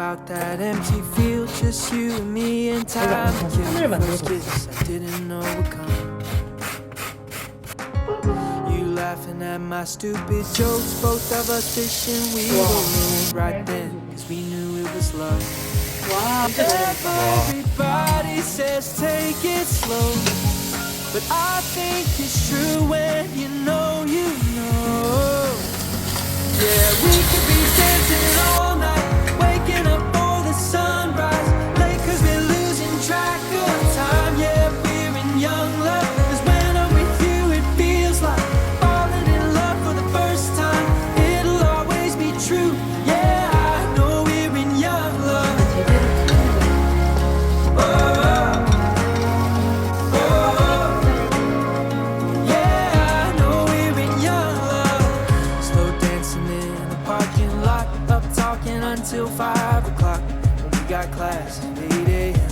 out that empty field, just you and me and time. Kiss, I didn't know would come. You laughing at my stupid jokes, both of us wishing we were ruined right then, cause we knew it was love. Everybody says take it slow, but I think it's true when you know you know. Yeah, we could be dancing all night, waking up for the sunrise, late cause we're losing track of time. Yeah, we're in young love, cause when I'm with you it feels like falling in love for the first time. It'll always be true. Yeah, I know we're in young love. Until 5 o'clock when we got class at 8 a.m.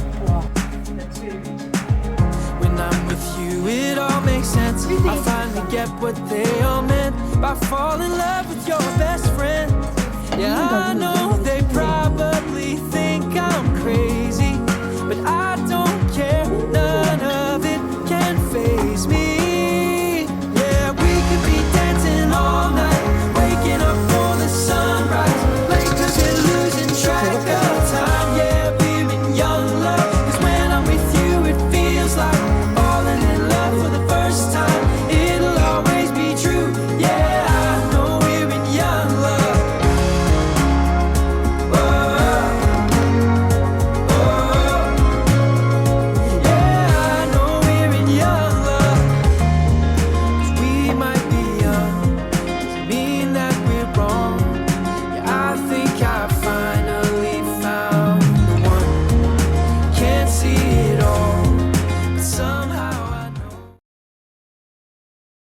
When I'm with you it all makes sense. I finally get what they all meant by falling in love with your best friend. Yeah, I know they probably think I'm crazy, but I